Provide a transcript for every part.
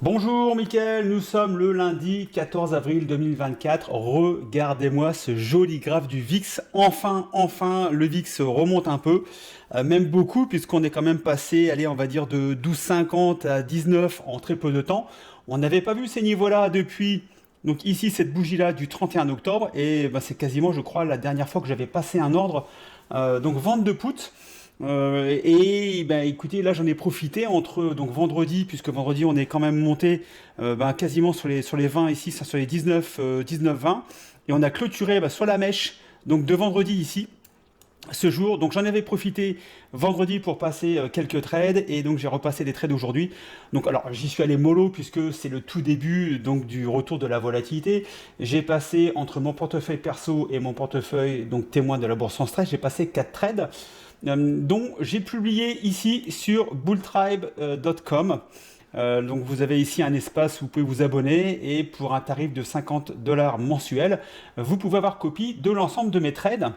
Bonjour Mickaël, nous sommes le lundi 14 avril 2024. Regardez-moi ce joli graphe du VIX. Enfin, le VIX remonte un peu, même beaucoup, puisqu'on est quand même passé, allez, on va dire de 12,50 à 19 en très peu de temps. On n'avait pas vu ces niveaux-là depuis, donc ici, cette bougie-là du 31 octobre, et ben, c'est quasiment, je crois, la dernière fois que j'avais passé un ordre, donc vente de put. Et ben, écoutez, là j'en ai profité entre donc vendredi, puisque vendredi on est quand même monté ben, quasiment sur les 20 ici, sur les 19, 19-20, et on a clôturé ben, sur la mèche donc de vendredi ici ce jour. Donc j'en avais profité vendredi pour passer quelques trades, et donc j'ai repassé des trades aujourd'hui. Donc alors j'y suis allé mollo puisque c'est le tout début donc du retour de la volatilité. J'ai passé entre mon portefeuille perso et mon portefeuille donc témoin de la bourse en stress, j'ai passé 4 trades dont j'ai publié ici sur bulltribe.com. Donc vous avez ici un espace où vous pouvez vous abonner, et pour un tarif de 50$ mensuel, vous pouvez avoir copie de l'ensemble de mes trades.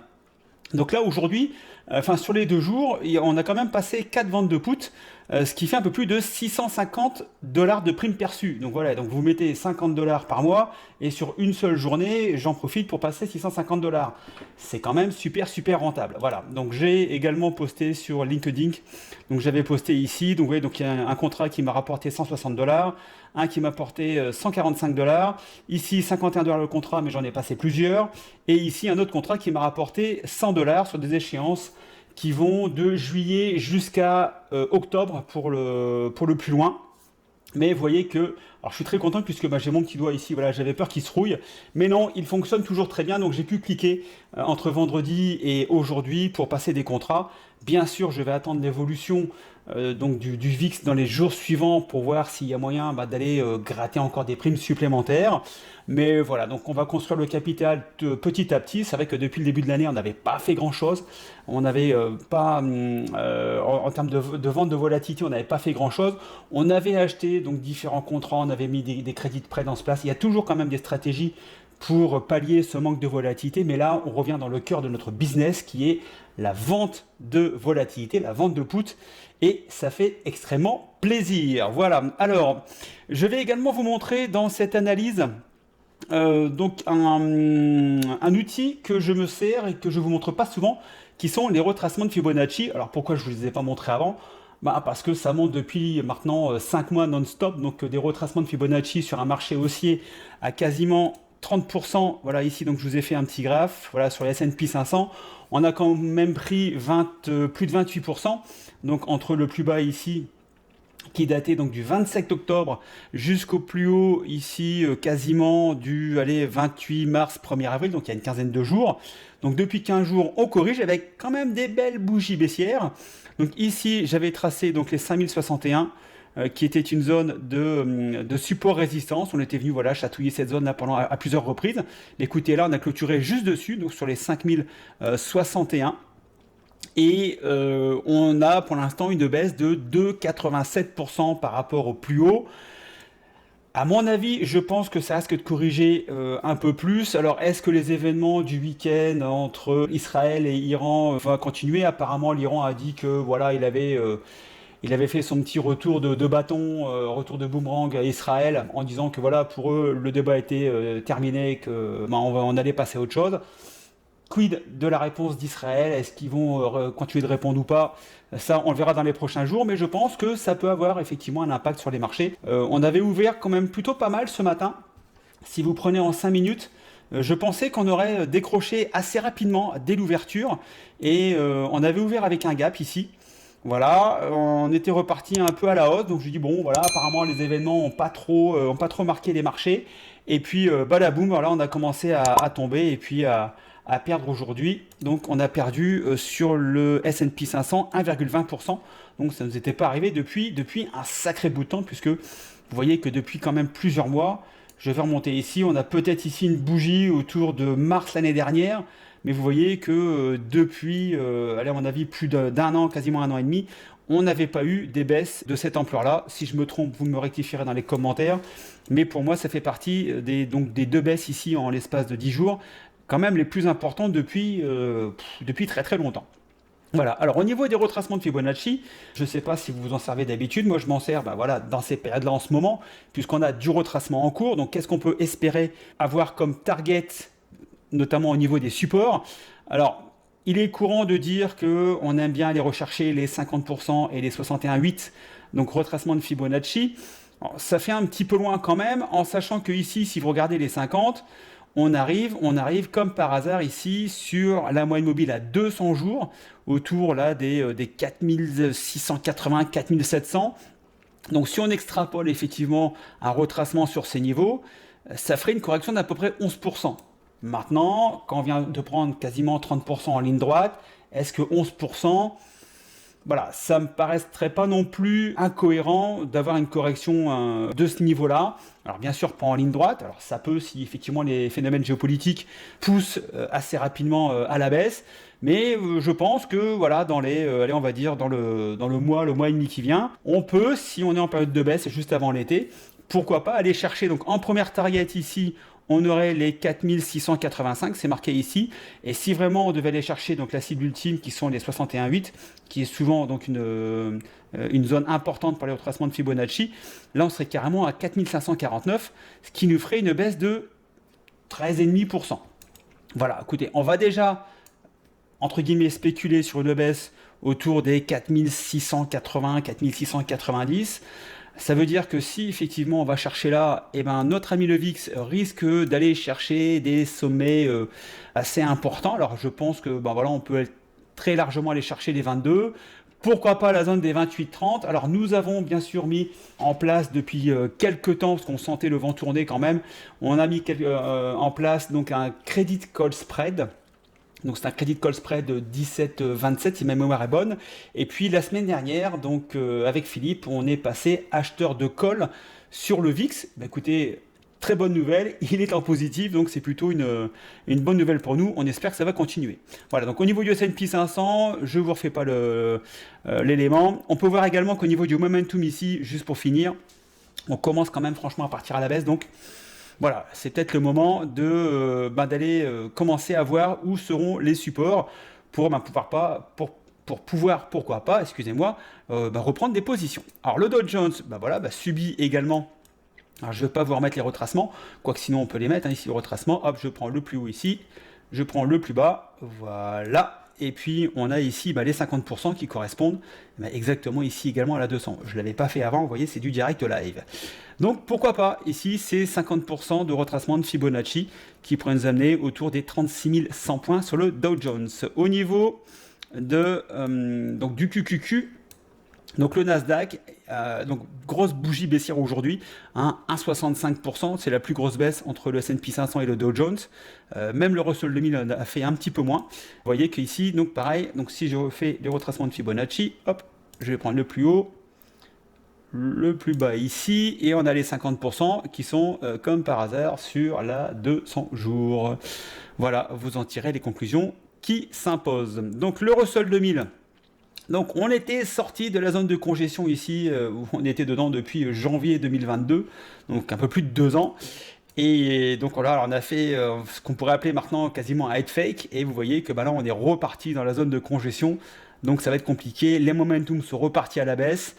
Donc là aujourd'hui, enfin sur les 2 jours, on a quand même passé 4 ventes de put, ce qui fait un peu plus de 650$ de prime perçue. Donc voilà, donc vous mettez 50$ par mois, et sur une seule journée, j'en profite pour passer 650$. C'est quand même super rentable. Voilà, donc j'ai également posté sur LinkedIn, donc j'avais posté ici, donc vous voyez, donc il y a un contrat qui m'a rapporté 160$, un qui m'a porté 145$, ici 51$ le contrat, mais j'en ai passé plusieurs, et ici un autre contrat qui m'a rapporté 100$ sur des échéances qui vont de juillet jusqu'à octobre pour le plus loin. Mais vous voyez que, alors je suis très content puisque bah, j'ai mon petit doigt ici, voilà, j'avais peur qu'il se rouille, mais non, il fonctionne toujours très bien, donc j'ai pu cliquer entre vendredi et aujourd'hui pour passer des contrats. Bien sûr, je vais attendre l'évolution donc du VIX dans les jours suivants pour voir s'il y a moyen bah, d'aller gratter encore des primes supplémentaires. Mais voilà, donc on va construire le capital petit à petit. C'est vrai que depuis le début de l'année, on n'avait pas fait grand-chose. On n'avait pas, en termes de vente de volatilité, on n'avait pas fait grand-chose. On avait acheté donc différents contrats, on avait mis des crédits de prêt dans ce place. Il y a toujours quand même des stratégies pour pallier ce manque de volatilité, mais là on revient dans le cœur de notre business qui est la vente de volatilité, la vente de put, et ça fait extrêmement plaisir. Voilà, alors je vais également vous montrer dans cette analyse donc un outil que je me sers et que je vous montre pas souvent, qui sont les retracements de Fibonacci. Alors pourquoi je ne vous les ai pas montrés avant? Bah parce que ça monte depuis maintenant 5 mois non-stop, donc des retracements de Fibonacci sur un marché haussier à quasiment 30%. Voilà, ici donc je vous ai fait un petit graphe, voilà, sur les S&P 500, on a quand même pris plus de 28%, donc entre le plus bas ici qui datait donc du 27 octobre jusqu'au plus haut ici quasiment du 28 mars 1er avril, donc il y a une quinzaine de jours. Donc depuis 15 jours on corrige avec quand même des belles bougies baissières. Donc ici j'avais tracé donc les 5061 qui était une zone de support résistance. On était venu voilà chatouiller cette zone là pendant à plusieurs reprises. Écoutez, là on a clôturé juste dessus, donc sur les 5061. Et on a pour l'instant une baisse de 2,87% par rapport au plus haut. À mon avis, je pense que ça risque de corriger un peu plus. Alors, est-ce que les événements du week-end entre Israël et Iran vont continuer? Apparemment, l'Iran a dit que voilà, il avait fait son petit retour de bâton, retour de boomerang à Israël, en disant que voilà, pour eux, le débat était terminé, que on allait passer à autre chose. Quid de la réponse d'Israël? Est-ce qu'ils vont continuer de répondre ou pas? Ça, on le verra dans les prochains jours, mais je pense que ça peut avoir effectivement un impact sur les marchés. On avait ouvert quand même plutôt pas mal ce matin. Si vous prenez en 5 minutes, je pensais qu'on aurait décroché assez rapidement dès l'ouverture, et on avait ouvert avec un gap ici. Voilà, on était reparti un peu à la hausse, donc je dis bon voilà, apparemment les événements n'ont pas trop marqué les marchés, et puis balaboum, voilà, on a commencé à tomber, et puis à perdre aujourd'hui. Donc on a perdu sur le S&P 500 1,20%, donc ça ne nous était pas arrivé depuis un sacré bout de temps, puisque vous voyez que depuis quand même plusieurs mois, je vais remonter ici, on a peut-être ici une bougie autour de mars l'année dernière, mais vous voyez que depuis, allez, à mon avis, plus d'un an, quasiment un an et demi, on n'avait pas eu des baisses de cette ampleur-là. Si je me trompe, vous me rectifierez dans les commentaires, mais pour moi, ça fait partie des 2 baisses ici en l'espace de 10 jours, quand même les plus importantes depuis très très longtemps. Voilà, alors au niveau des retracements de Fibonacci, je ne sais pas si vous vous en servez d'habitude, moi je m'en sers voilà, dans ces périodes-là en ce moment, puisqu'on a du retracement en cours, donc qu'est-ce qu'on peut espérer avoir comme target, notamment au niveau des supports. Alors, il est courant de dire qu'on aime bien aller rechercher les 50% et les 61,8, donc retracement de Fibonacci. Alors, ça fait un petit peu loin quand même, en sachant que ici, si vous regardez les 50, on arrive comme par hasard ici sur la moyenne mobile à 200 jours, autour là des 4680, 4700. Donc si on extrapole effectivement un retracement sur ces niveaux, ça ferait une correction d'à peu près 11%. Maintenant, quand on vient de prendre quasiment 30% en ligne droite, est-ce que 11%, voilà, ça me paraîtrait pas non plus incohérent d'avoir une correction de ce niveau-là. Alors bien sûr, pas en ligne droite. Alors ça peut, si effectivement les phénomènes géopolitiques poussent assez rapidement à la baisse. Mais je pense que voilà, dans les, allez, on va dire dans le mois et demi qui vient, on peut, si on est en période de baisse juste avant l'été, pourquoi pas aller chercher. Donc en première target ici, on aurait les 4685, c'est marqué ici. Et si vraiment on devait aller chercher donc la cible ultime qui sont les 61,8, qui est souvent donc une zone importante pour les retracements de Fibonacci, là on serait carrément à 4549, ce qui nous ferait une baisse de 13,5%. Voilà, écoutez, on va déjà, entre guillemets, spéculer sur une baisse autour des 4680, 4690. Ça veut dire que si effectivement on va chercher là, eh ben, notre ami le VIX risque d'aller chercher des sommets assez importants. Alors je pense que voilà, on peut très largement aller chercher les 22. Pourquoi pas la zone des 28-30. Alors nous avons bien sûr mis en place depuis quelques temps, parce qu'on sentait le vent tourner quand même, on a mis en place donc un credit call spread. Donc c'est un credit call spread de 17,27 si ma mémoire est bonne. Et puis la semaine dernière, donc avec Philippe, on est passé acheteur de call sur le VIX. Écoutez, très bonne nouvelle, il est en positif, donc c'est plutôt une bonne nouvelle pour nous. On espère que ça va continuer. Voilà, donc au niveau du S&P 500, je ne vous refais pas l'élément. On peut voir également qu'au niveau du momentum ici, juste pour finir, on commence quand même franchement à partir à la baisse. Donc voilà, c'est peut-être le moment d'aller commencer à voir où seront les supports pour pouvoir, pourquoi pas, excusez-moi, reprendre des positions. Alors le Dow Jones, subit également. Alors je ne vais pas vous remettre les retracements, quoique sinon on peut les mettre, ici le retracement, hop, je prends le plus haut ici, je prends le plus bas, voilà. Et puis on a ici les 50% qui correspondent exactement ici également à la 200. Je ne l'avais pas fait avant, vous voyez, c'est du direct live. Donc pourquoi pas, ici c'est 50% de retracement de Fibonacci qui pourrait nous amener autour des 36 100 points sur le Dow Jones. Au niveau du QQQ, donc le Nasdaq, donc grosse bougie baissière aujourd'hui, 1,65%, c'est la plus grosse baisse entre le S&P 500 et le Dow Jones. Même le Russell 2000 a fait un petit peu moins. Vous voyez qu'ici, donc pareil, donc si je refais les retracements de Fibonacci, hop, je vais prendre le plus haut, le plus bas ici, et on a les 50% qui sont comme par hasard sur la 200 jours. Voilà, vous en tirez les conclusions qui s'imposent. Donc le Russell 2000. Donc on était sorti de la zone de congestion ici, où on était dedans depuis janvier 2022, donc un peu plus de 2 ans. Et donc là, on a fait ce qu'on pourrait appeler maintenant quasiment un head fake, et vous voyez que là on est reparti dans la zone de congestion, donc ça va être compliqué, les momentum sont repartis à la baisse.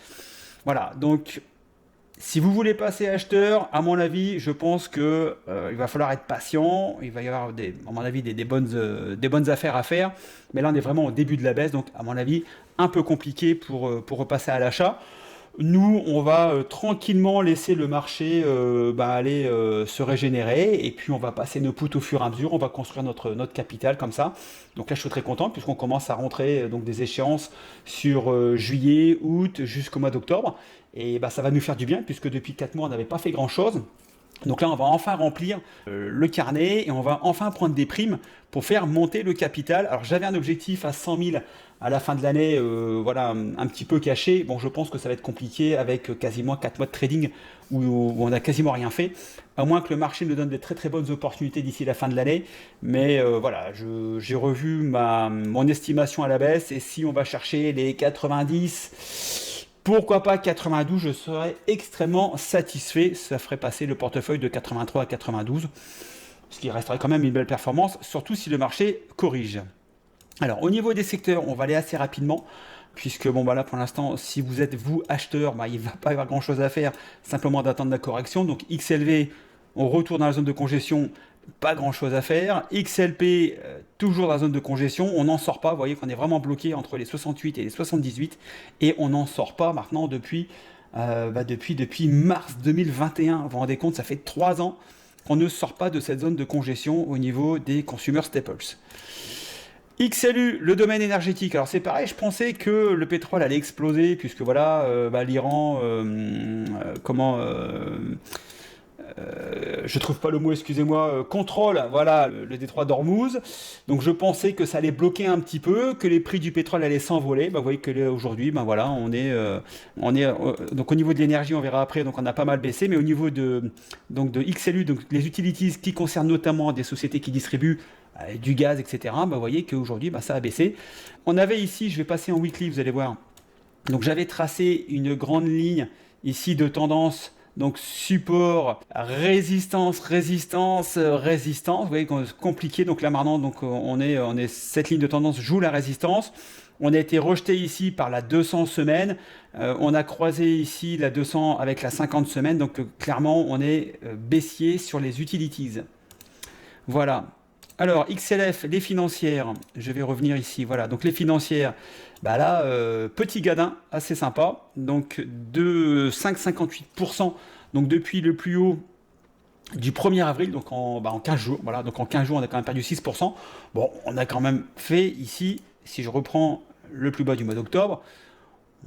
Voilà, donc si vous voulez passer acheteur, à mon avis, je pense que il va falloir être patient. Il va y avoir, à mon avis, des bonnes affaires à faire. Mais là, on est vraiment au début de la baisse. Donc, à mon avis, un peu compliqué pour repasser à l'achat. Nous, on va tranquillement laisser le marché aller se régénérer. Et puis, on va passer nos poutres au fur et à mesure. On va construire notre capital comme ça. Donc là, je suis très content puisqu'on commence à rentrer donc, des échéances sur juillet, août, jusqu'au mois d'octobre. Et ça va nous faire du bien puisque depuis 4 mois, on n'avait pas fait grand-chose. Donc là, on va enfin remplir le carnet et on va enfin prendre des primes pour faire monter le capital. Alors j'avais un objectif à 100 000 à la fin de l'année, voilà, un petit peu caché. Bon, je pense que ça va être compliqué avec quasiment 4 mois de trading où on n'a quasiment rien fait. À moins que le marché nous donne de très très bonnes opportunités d'ici la fin de l'année. Mais voilà, j'ai revu mon estimation à la baisse. Et si on va chercher les 90... Pourquoi pas 92, je serais extrêmement satisfait. Ça ferait passer le portefeuille de 83 à 92, ce qui resterait quand même une belle performance, surtout si le marché corrige. Alors, au niveau des secteurs, on va aller assez rapidement, puisque bon, bah là, pour l'instant, si vous êtes, vous, acheteur, bah, il ne va pas y avoir grand-chose à faire, simplement d'attendre la correction. Donc, XLV, on retourne dans la zone de congestion, pas grand-chose à faire. XLP, toujours dans la zone de congestion, on n'en sort pas. Vous voyez qu'on est vraiment bloqué entre les 68 et les 78, et on n'en sort pas maintenant depuis mars 2021. Vous vous rendez compte, ça fait 3 ans qu'on ne sort pas de cette zone de congestion au niveau des consumer staples. XLU, le domaine énergétique. Alors c'est pareil, je pensais que le pétrole allait exploser, puisque voilà, l'Iran, je trouve pas le mot, excusez-moi, contrôle, voilà, le détroit d'Ormuz. Donc je pensais que ça allait bloquer un petit peu, que les prix du pétrole allaient s'envoler. Bah, vous voyez que aujourd'hui, bah, voilà, donc au niveau de l'énergie, on verra après, donc on a pas mal baissé, mais au niveau de XLU, donc les utilities qui concernent notamment des sociétés qui distribuent du gaz, etc., bah, vous voyez qu'aujourd'hui, bah, ça a baissé. On avait ici, je vais passer en weekly, vous allez voir. Donc j'avais tracé une grande ligne ici de tendance. Donc support, résistance, résistance, résistance. Vous voyez qu'on est compliqué. Donc là maintenant, donc on est cette ligne de tendance joue la résistance. On a été rejeté ici par la 200 semaines. On a croisé ici la 200 avec la 50 semaines. Donc clairement, on est baissier sur les utilities. Voilà. Alors, XLF, les financières, je vais revenir ici, voilà, donc les financières, bah là, petit gadin, assez sympa, donc de 5,58%, donc depuis le plus haut du 1er avril, donc en 15 jours, voilà, donc en 15 jours, on a quand même perdu 6%, bon, on a quand même fait ici, si je reprends le plus bas du mois d'octobre,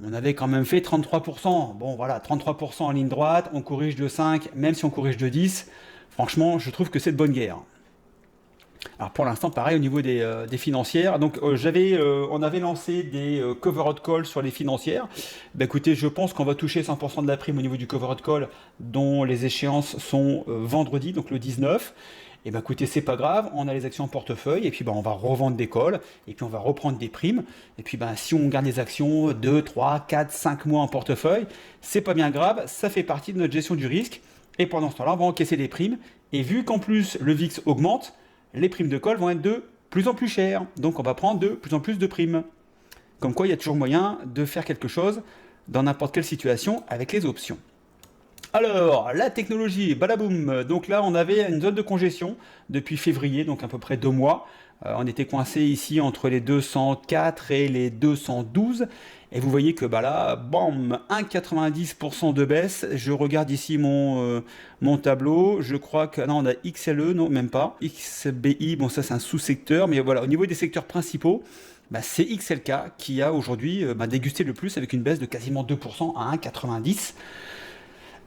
on avait quand même fait 33%, bon voilà, 33% en ligne droite, on corrige de 5, même si on corrige de 10, franchement, je trouve que c'est de bonne guerre. Alors pour l'instant, pareil au niveau des financières. Donc on avait lancé des cover-out calls sur les financières. Bah, écoutez, je pense qu'on va toucher 100% de la prime au niveau du cover-out call, dont les échéances sont vendredi, donc le 19. Et bah écoutez, c'est pas grave, on a les actions en portefeuille, et puis bah, on va revendre des calls, et puis on va reprendre des primes. Et puis bah, si on garde les actions 2, 3, 4, 5 mois en portefeuille, c'est pas bien grave, ça fait partie de notre gestion du risque. Et pendant ce temps-là, on va encaisser les primes. Et vu qu'en plus le VIX augmente, les primes de call vont être de plus en plus chères. Donc on va prendre de plus en plus de primes. Comme quoi, il y a toujours moyen de faire quelque chose dans n'importe quelle situation avec les options. Alors, la technologie, balaboum. Donc là, on avait une zone de congestion depuis février, donc à peu près 2 mois. On était coincé ici entre les 204 et les 212. Et vous voyez que bah là, bam, 1,90% de baisse. Je regarde ici mon tableau. Je crois que non, on a XLE, non, même pas. XBI, bon, ça c'est un sous-secteur. Mais voilà, au niveau des secteurs principaux, bah, c'est XLK qui a aujourd'hui dégusté le plus avec une baisse de quasiment 2% à 1,90.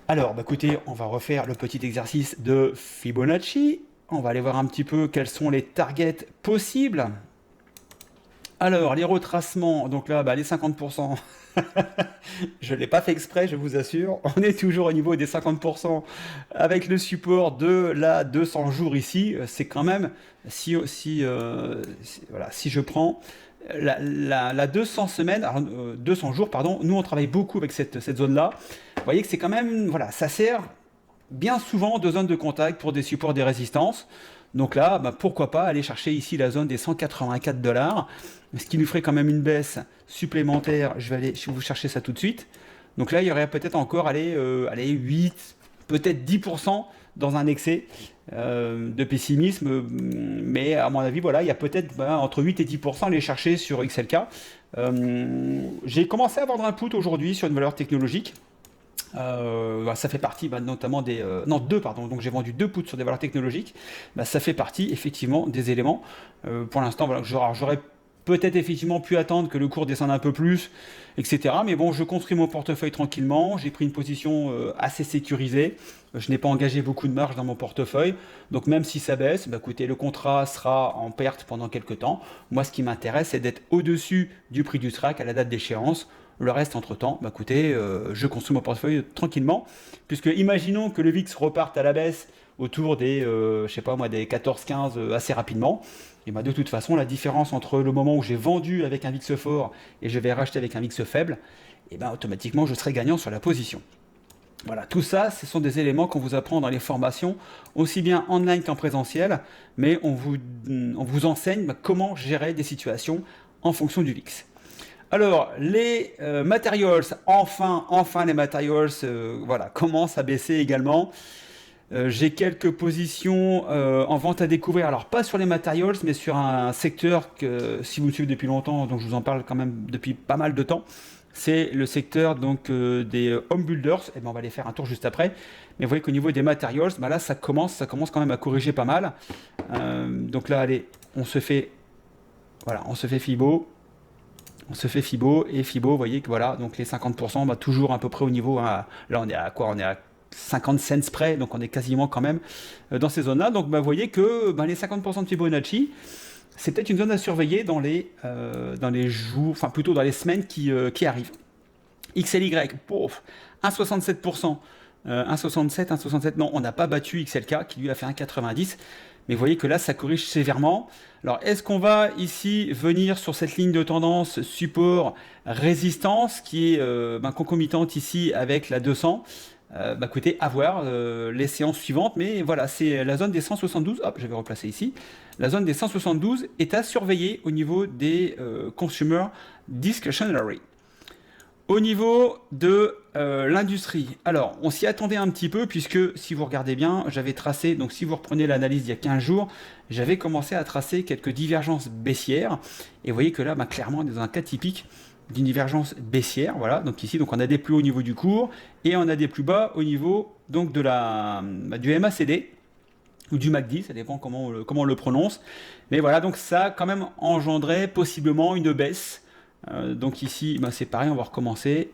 Alors, bah, écoutez, on va refaire le petit exercice de Fibonacci. On va aller voir un petit peu quels sont les targets possibles. Alors, les retracements, donc là, bah, les 50%, je ne l'ai pas fait exprès, je vous assure. On est toujours au niveau des 50% avec le support de la 200 jours ici. C'est quand même, si je prends la 200 semaines, alors, 200 jours, pardon, nous on travaille beaucoup avec cette zone-là. Vous voyez que c'est quand même, voilà, ça sert bien souvent de zone de contact pour des supports, des résistances. Donc là, bah, pourquoi pas aller chercher ici la zone des 184 $, ce qui nous ferait quand même une baisse supplémentaire. Je vais vous chercher ça tout de suite. Donc là, il y aurait peut-être encore 8, peut-être 10% dans un excès de pessimisme. Mais à mon avis, voilà, il y a peut-être entre 8 et 10% à aller chercher sur XLK. J'ai commencé à vendre un put aujourd'hui sur une valeur technologique. Ça fait partie notamment des... deux, pardon. Donc j'ai vendu 2 puts sur des valeurs technologiques. Ça fait partie effectivement des éléments. Pour l'instant, voilà, j'aurais peut-être effectivement pu attendre que le cours descende un peu plus, etc. Mais bon, je construis mon portefeuille tranquillement. J'ai pris une position assez sécurisée. Je n'ai pas engagé beaucoup de marge dans mon portefeuille. Donc même si ça baisse, écoutez, le contrat sera en perte pendant quelques temps. Moi, ce qui m'intéresse, c'est d'être au-dessus du prix du strike à la date d'échéance. Le reste, entre-temps, écoutez, je construis mon portefeuille tranquillement, puisque imaginons que le VIX reparte à la baisse autour des, des 14-15 assez rapidement, et de toute façon, la différence entre le moment où j'ai vendu avec un VIX fort et je vais racheter avec un VIX faible, automatiquement, je serai gagnant sur la position. Voilà, tout ça, ce sont des éléments qu'on vous apprend dans les formations, aussi bien online qu'en présentiel, mais on vous enseigne comment gérer des situations en fonction du VIX. Alors, les materials, enfin les materials, voilà, commencent à baisser également. J'ai quelques positions en vente à découvrir, alors pas sur les materials, mais sur un secteur que, si vous me suivez depuis longtemps, donc je vous en parle quand même depuis pas mal de temps, c'est le secteur donc des home builders. Et ben on va aller faire un tour juste après. Mais vous voyez qu'au niveau des materials, ben là ça commence quand même à corriger pas mal. Donc là, allez, on se fait Fibo. On se fait Fibo et Fibo, vous voyez que voilà, donc les 50%, bah, toujours à peu près au niveau, hein, là on est à quoi? On est à 50 cents près, donc on est quasiment quand même dans ces zones-là. Donc bah, vous voyez que bah, les 50% de Fibonacci, c'est peut-être une zone à surveiller dans les jours, enfin plutôt dans les semaines qui arrivent. XLY, pouf, 1,67%. 1,67, 1,67, non, on n'a pas battu XLK qui lui a fait 1,90. Mais vous voyez que là, ça corrige sévèrement. Alors, est-ce qu'on va ici venir sur cette ligne de tendance support-résistance qui est concomitante ici avec la 200? Écoutez, à voir les séances suivantes. Mais voilà, c'est la zone des 172. Hop, je vais replacer ici. La zone des 172 est à surveiller au niveau des Consumer Discretionary. Au niveau de l'industrie, alors on s'y attendait un petit peu puisque si vous regardez bien, j'avais tracé, donc si vous reprenez l'analyse d'il y a 15 jours, j'avais commencé à tracer quelques divergences baissières et vous voyez que là, clairement, on est dans un cas typique d'une divergence baissière, voilà, donc ici donc on a des plus hauts au niveau du cours et on a des plus bas au niveau donc de du MACD ou du MACD, ça dépend comment on le prononce, mais voilà, donc ça a quand même engendré possiblement une baisse. Donc ici, c'est pareil, on va recommencer.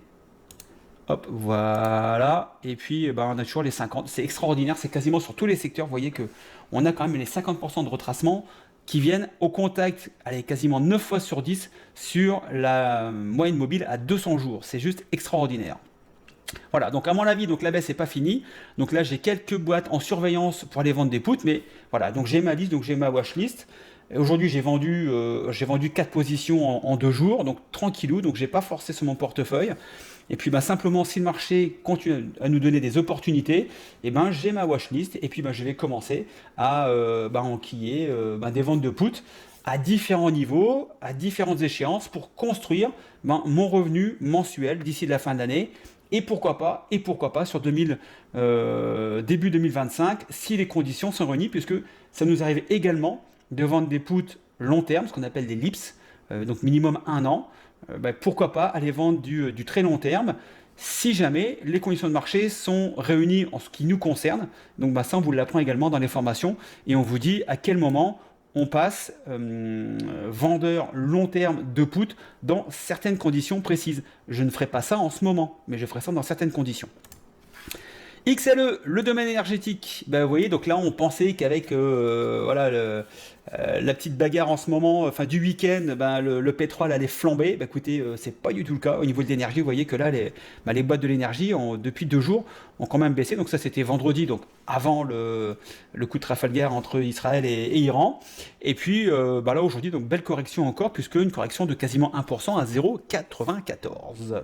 Hop, voilà. Et puis, on a toujours les 50. C'est extraordinaire, c'est quasiment sur tous les secteurs. Vous voyez qu'on a quand même les 50% de retracement qui viennent au contact, allez, quasiment 9 fois sur 10 sur la moyenne mobile à 200 jours. C'est juste extraordinaire. Voilà, donc à mon avis, donc la baisse n'est pas finie. Donc là, j'ai quelques boîtes en surveillance pour aller vendre des puts. Mais voilà, donc j'ai ma liste, donc j'ai ma watchlist. Aujourd'hui, j'ai vendu 4 positions en 2 jours, donc tranquillou, donc j'ai pas forcé sur mon portefeuille. Et puis simplement, si le marché continue à nous donner des opportunités, j'ai ma watchlist et puis je vais commencer à enquiller des ventes de puts à différents niveaux, à différentes échéances pour construire mon revenu mensuel d'ici la fin de l'année. Et pourquoi pas sur début 2025 si les conditions sont réunies, puisque ça nous arrive également de vendre des puts long terme, ce qu'on appelle des LIPS, donc minimum 1 an. Pourquoi pas aller vendre du très long terme si jamais les conditions de marché sont réunies en ce qui nous concerne. Donc ça, on vous l'apprend également dans les formations et on vous dit à quel moment on passe vendeur long terme de put dans certaines conditions précises. Je ne ferai pas ça en ce moment, mais je ferai ça dans certaines conditions. XLE, le domaine énergétique, vous voyez, donc là on pensait qu'avec la petite bagarre en ce moment, du week-end, le pétrole allait flamber. Écoutez, c'est pas du tout le cas. Au niveau de l'énergie, vous voyez que là les boîtes de l'énergie depuis 2 jours ont quand même baissé. Donc ça c'était vendredi, donc avant le coup de Trafalgar entre Israël et Iran. Et puis là aujourd'hui, donc belle correction encore, puisque une correction de quasiment 1% à 0,94.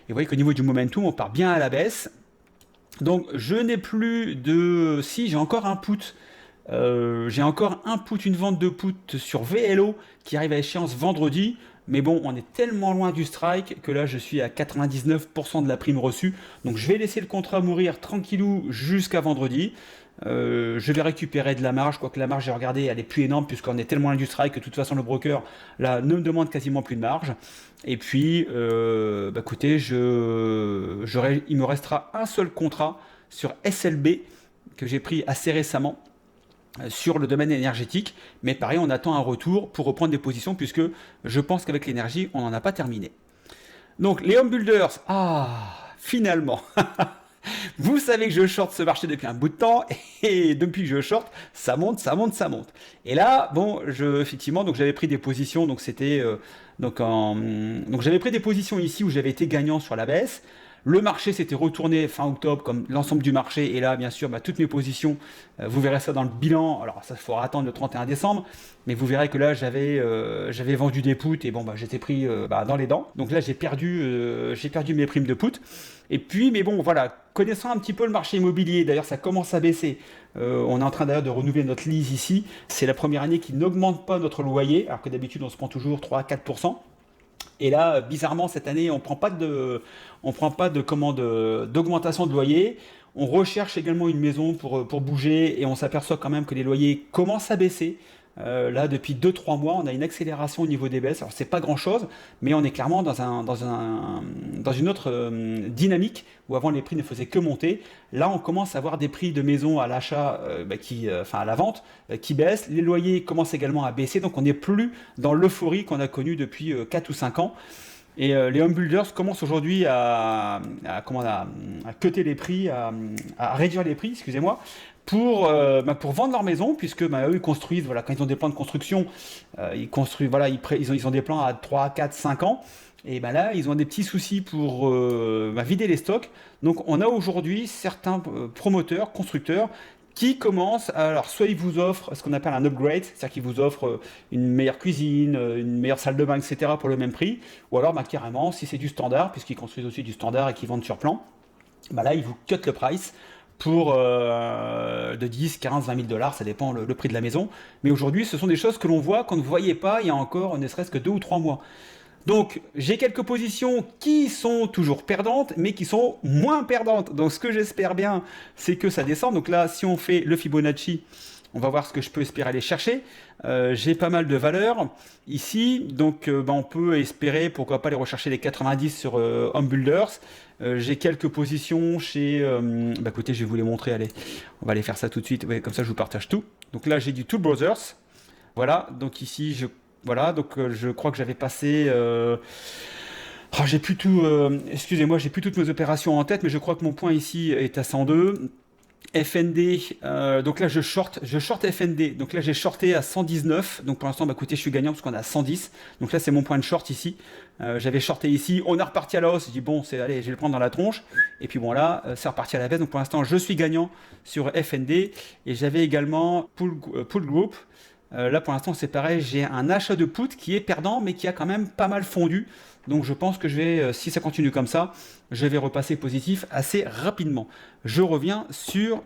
Et vous voyez qu'au niveau du momentum, on part bien à la baisse. Donc je n'ai plus de... Si, j'ai encore un put. Une vente de put sur VLO qui arrive à échéance vendredi. Mais bon, on est tellement loin du strike que là, je suis à 99% de la prime reçue. Donc je vais laisser le contrat mourir tranquillou jusqu'à vendredi. Je vais récupérer de la marge, quoique la marge, j'ai regardé, elle est plus énorme puisqu'on est tellement loin du strike que de toute façon le broker là ne me demande quasiment plus de marge. Et puis, écoutez, il me restera un seul contrat sur SLB que j'ai pris assez récemment sur le domaine énergétique. Mais pareil, on attend un retour pour reprendre des positions puisque je pense qu'avec l'énergie, on n'en a pas terminé. Donc, les home builders, finalement vous savez que je short ce marché depuis un bout de temps et depuis que je short, ça monte. Et là, effectivement, donc j'avais pris des positions, donc c'était donc j'avais pris des positions ici où j'avais été gagnant sur la baisse. Le marché s'était retourné fin octobre comme l'ensemble du marché. Et là, bien sûr, toutes mes positions, vous verrez ça dans le bilan. Alors, ça, il faudra attendre le 31 décembre. Mais vous verrez que là, j'avais vendu des puts et bon, j'étais pris dans les dents. Donc là, j'ai perdu mes primes de put. Et puis, mais bon, voilà, connaissant un petit peu le marché immobilier, d'ailleurs, ça commence à baisser. On est en train d'ailleurs de renouveler notre lease ici. C'est la première année qui n'augmente pas notre loyer, alors que d'habitude, on se prend toujours 3-4%. Et là, bizarrement, cette année, on prend pas d'augmentation de loyer. On recherche également une maison pour bouger et on s'aperçoit quand même que les loyers commencent à baisser. Là, depuis 2-3 mois, on a une accélération au niveau des baisses. Alors, c'est pas grand-chose, mais on est clairement dans une autre dynamique où avant les prix ne faisaient que monter. Là, on commence à avoir des prix de maison à l'achat, à la vente, qui baissent. Les loyers commencent également à baisser, donc on n'est plus dans l'euphorie qu'on a connue depuis 4 ou 5 ans. Et les home builders commencent aujourd'hui à cutter les prix, à réduire les prix, excusez-moi, pour vendre leur maison, puisque eux ils construisent, voilà, quand ils ont des plans de construction, ils construisent, voilà, ils ont des plans à 3, 4, 5 ans. Et là, ils ont des petits soucis pour vider les stocks. Donc, on a aujourd'hui certains promoteurs, constructeurs, qui commencent, alors soit ils vous offrent ce qu'on appelle un upgrade, c'est-à-dire qu'ils vous offrent une meilleure cuisine, une meilleure salle de bain, etc. pour le même prix, ou alors carrément, si c'est du standard, puisqu'ils construisent aussi du standard et qu'ils vendent sur plan, là, ils vous cut le price pour de 10, 15, 20 000 dollars, ça dépend le prix de la maison. Mais aujourd'hui, ce sont des choses que l'on voit, qu'on ne voyait pas il y a encore ne serait-ce que 2 ou 3 mois. Donc, j'ai quelques positions qui sont toujours perdantes, mais qui sont moins perdantes. Donc, ce que j'espère bien, c'est que ça descend. Donc là, si on fait le Fibonacci, on va voir ce que je peux espérer aller chercher. J'ai pas mal de valeurs ici. Donc, on peut espérer, pourquoi pas, aller rechercher les 90 sur Home Builders. J'ai quelques positions chez... écoutez, je vais vous les montrer. Allez, on va aller faire ça tout de suite. Ouais, comme ça, je vous partage tout. Donc là, j'ai du Tool Brothers. Voilà, donc ici, je crois que j'avais passé... j'ai plus tout... excusez-moi, j'ai plus toutes mes opérations en tête, mais je crois que mon point ici est à 102. FND, donc là je short FND, donc là j'ai shorté à 119, donc pour l'instant écoutez je suis gagnant parce qu'on est à 110, donc là c'est mon point de short ici, j'avais shorté ici, on est reparti à la hausse, je dis bon allez je vais le prendre dans la tronche, et puis bon là c'est reparti à la baisse, donc pour l'instant je suis gagnant sur FND, et j'avais également Pool Group. Là pour l'instant c'est pareil, j'ai un achat de put qui est perdant mais qui a quand même pas mal fondu. Donc je pense que je vais, si ça continue comme ça, je vais repasser positif assez rapidement. Je reviens sur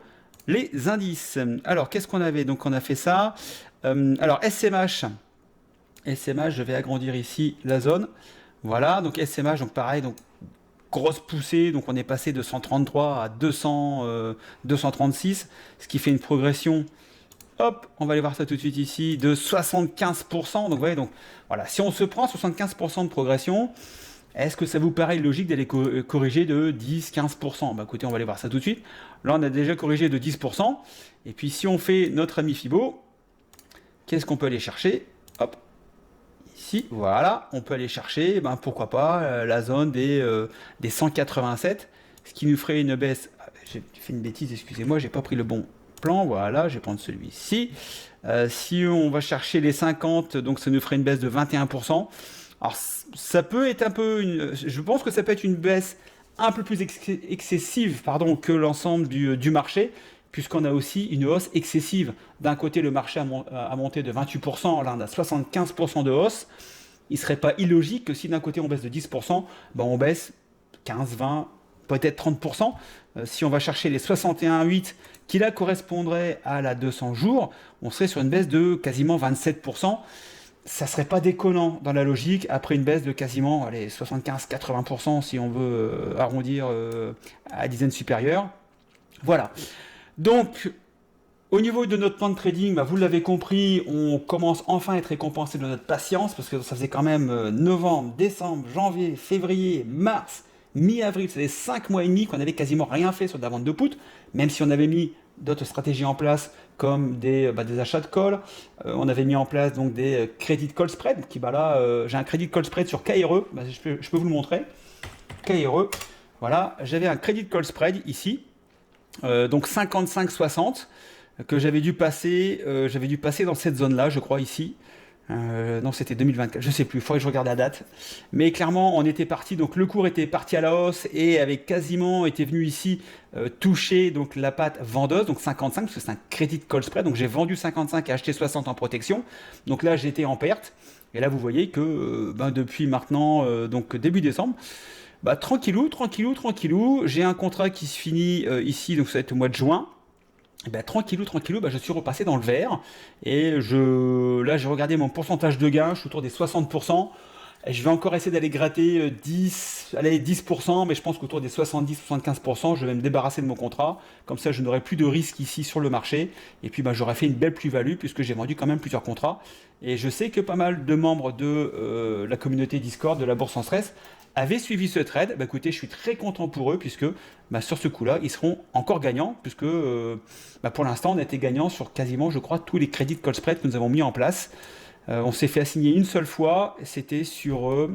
les indices. Alors qu'est-ce qu'on avait? Donc on a fait ça. Alors SMH, je vais agrandir ici la zone. Voilà, donc SMH, donc pareil, donc grosse poussée, donc on est passé de 133 à 236, ce qui fait une progression. Hop, on va aller voir ça tout de suite ici, de 75%. Donc, vous voyez, voilà, si on se prend 75% de progression, est-ce que ça vous paraît logique d'aller corriger de 10-15%? Écoutez, on va aller voir ça tout de suite. Là, on a déjà corrigé de 10%. Et puis, si on fait notre ami Fibo, qu'est-ce qu'on peut aller chercher? Hop, ici, voilà, on peut aller chercher, pourquoi pas, la zone des 187, ce qui nous ferait une baisse. J'ai fait une bêtise, excusez-moi, j'ai pas pris le bon plan, voilà, je vais prendre celui-ci. Si on va chercher les 50, donc ça nous ferait une baisse de 21%. Alors ça peut être un peu, je pense que ça peut être une baisse un peu plus excessive que l'ensemble du marché, puisqu'on a aussi une hausse excessive. D'un côté, le marché a monté de 28%, là on a 75% de hausse. Il ne serait pas illogique que si d'un côté on baisse de 10%, on baisse 15, 20, peut-être 30%. Si on va chercher les 61,8 qui là correspondraient à la 200 jours, on serait sur une baisse de quasiment 27%. Ça serait pas déconnant dans la logique après une baisse de quasiment 75-80% si on veut arrondir à dizaines supérieures. Voilà. Donc, au niveau de notre plan de trading, vous l'avez compris, on commence enfin à être récompensé de notre patience parce que ça faisait quand même novembre, décembre, janvier, février, mars, mi-avril, c'est 5 mois et demi qu'on n'avait quasiment rien fait sur de la vente de put, même si on avait mis d'autres stratégies en place comme des achats de call, on avait mis en place donc des crédits de call spread, qui là j'ai un crédit de call spread sur KRE, je peux vous le montrer, KRE, voilà, j'avais un crédit de call spread ici, donc 55-60, que j'avais dû passer dans cette zone là, je crois ici, Non, c'était 2024, je sais plus, il faudrait que je regarde la date. Mais clairement, on était parti, donc le cours était parti à la hausse et avait quasiment été venu ici toucher donc la patte vendeuse, donc 55, parce que c'est un crédit de call spread. Donc j'ai vendu 55 et acheté 60 en protection. Donc là, j'étais en perte. Et là, vous voyez que depuis maintenant, donc début décembre, bah, tranquillou, tranquillou, tranquillou. J'ai un contrat qui se finit ici, donc ça va être au mois de juin. Et ben, tranquillou, tranquillou, ben, je suis repassé dans le vert. Et là, j'ai regardé mon pourcentage de gain, je suis autour des 60%. Et je vais encore essayer d'aller gratter 10%, mais je pense qu'autour des 70-75%, je vais me débarrasser de mon contrat. Comme ça, je n'aurai plus de risque ici sur le marché. Et puis, ben, j'aurai fait une belle plus-value puisque j'ai vendu quand même plusieurs contrats. Et je sais que pas mal de membres de la communauté Discord de la Bourse en Stress avaient suivi ce trade. Bah, écoutez, je suis très content pour eux puisque bah, sur ce coup-là, ils seront encore gagnants puisque bah, pour l'instant, on a été gagnants sur quasiment, je crois, tous les crédits de call spread que nous avons mis en place. On s'est fait assigner une seule fois, c'était sur,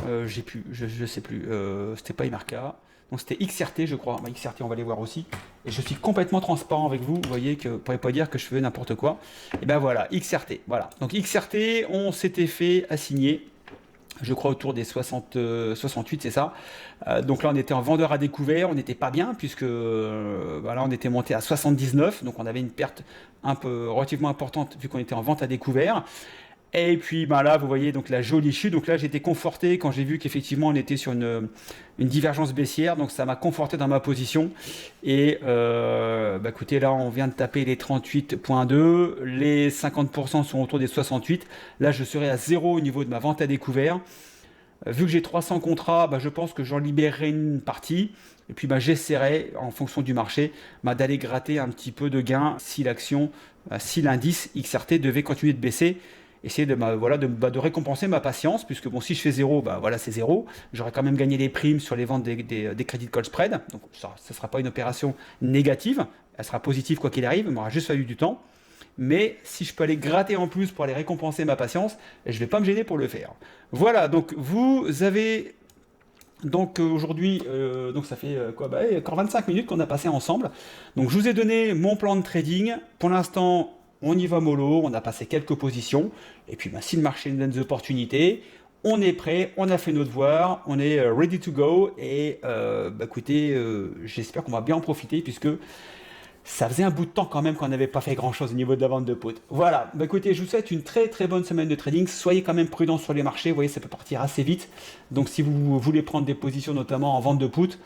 je sais plus, c'était pas Imarca, donc c'était XRT, je crois. Bah, XRT, on va les voir aussi. Et je suis complètement transparent avec vous. Vous voyez que vous pourrez pas dire que je fais n'importe quoi. Et ben voilà, XRT. Voilà. Donc XRT, on s'était fait assigner, je crois autour des 68, c'est ça. Donc là, on était en vendeur à découvert, on n'était pas bien puisque voilà, on était monté à 79, donc on avait une perte un peu relativement importante vu qu'on était en vente à découvert. Et puis ben là, vous voyez donc la jolie chute. Donc là, j'ai été conforté quand j'ai vu qu'effectivement on était sur une divergence baissière. Donc ça m'a conforté dans ma position. Et bah écoutez, là, on vient de taper les 38,2. Les 50% sont autour des 68. Là, je serai à zéro au niveau de ma vente à découvert. Vu que j'ai 300 contrats, bah, je pense que j'en libérerai une partie. Et puis bah, j'essaierai, en fonction du marché, bah, d'aller gratter un petit peu de gain si l'action, si l'indice XRT devait continuer de baisser. Essayer de récompenser ma patience, puisque bon, si je fais zéro, bah, voilà, c'est zéro. J'aurais quand même gagné des primes sur les ventes des crédits de call spread. Donc ça ne sera pas une opération négative. Elle sera positive quoi qu'il arrive. Il m'aura juste fallu du temps. Mais si je peux aller gratter en plus pour aller récompenser ma patience, je ne vais pas me gêner pour le faire. Voilà, donc vous avez donc aujourd'hui, donc ça fait quoi encore 25 minutes qu'on a passé ensemble. Donc je vous ai donné mon plan de trading. Pour l'instant, on y va mollo, on a passé quelques positions. Et puis si le marché nous donne des opportunités, on est prêt, on a fait nos devoirs, on est ready to go. Et écoutez, j'espère qu'on va bien en profiter puisque ça faisait un bout de temps quand même qu'on n'avait pas fait grand chose au niveau de la vente de put. Voilà, écoutez, je vous souhaite une très très bonne semaine de trading. Soyez quand même prudents sur les marchés, vous voyez, ça peut partir assez vite. Donc si vous voulez prendre des positions, notamment en vente de put,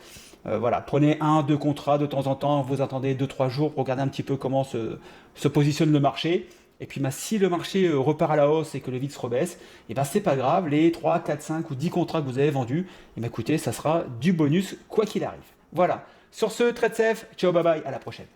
voilà, prenez 1-2 contrats de temps en temps, vous attendez 2-3 jours pour regarder un petit peu comment se positionne le marché. Et puis si le marché repart à la hausse et que le VIX rebaisse, et c'est pas grave, les 3, 4, 5 ou 10 contrats que vous avez vendus, et écoutez, ça sera du bonus quoi qu'il arrive. Voilà, sur ce, trade safe, ciao, bye bye, à la prochaine.